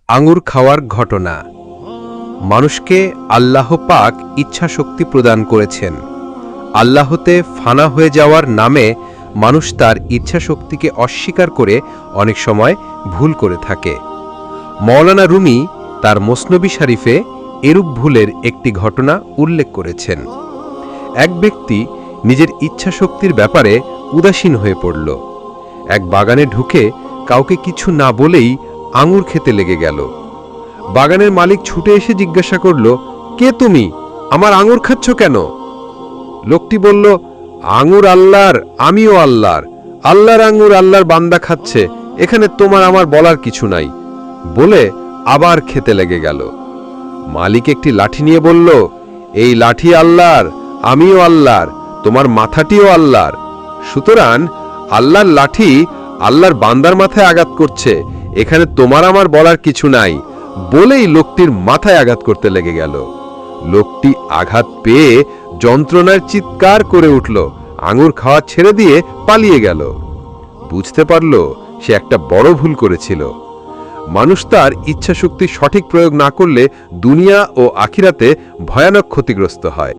আঙুর খাওয়ার ঘটনা। মানুষকে আল্লাহ পাক ইচ্ছা শক্তি প্রদান করেছেন। আল্লাহতে ফানা হয়ে যাওয়ার নামে মানুষ তার ইচ্ছা শক্তিকে অস্বীকার করে অনেক সময় ভুল করে থাকে। মওলানা রুমি তার মসনবী শরীফে এরূপ ভুলের একটি ঘটনা উল্লেখ করেছেন। এক ব্যক্তি নিজের ইচ্ছা শক্তির ব্যাপারে উদাসীন হয়ে পড়ল। এক বাগানে ঢুকে কাউকে কিছু না বলেই আঙুর খেতে লেগে গেল। বাগানের মালিক ছুটে এসে জিজ্ঞাসা করল, কে তুমি? আমার আঙুর খাচ্ছ কেন? লোকটি বলল, আঙুর আল্লাহর, আমিও আল্লাহর। আল্লাহর আঙুর আল্লাহর বান্দা খাচ্ছে, এখানে তোমার আমার বলার কিছু নাই, বলে আবার খেতে লেগে গেল। মালিক একটি লাঠি নিয়ে বলল, এই লাঠি আল্লাহর, আমিও আল্লাহর, তোমার মাথাটিও আল্লাহর। সুতরাং আল্লাহর লাঠি আল্লাহর বান্দার মাথায় আঘাত করছে, এখানে তোমার আমার বলার কিছু নাই, বলেই লোকটির মাথায় আঘাত করতে লেগে গেল। লোকটি আঘাত পেয়ে যন্ত্রণার চিৎকার করে উঠল, আঙুর খাওয়া ছেড়ে দিয়ে পালিয়ে গেল। বুঝতে পারল সে একটা বড় ভুল করেছিল। মানুষ তার ইচ্ছাশক্তির সঠিক প্রয়োগ না করলে দুনিয়া ও আখিরাতে ভয়ানক ক্ষতিগ্রস্ত হয়।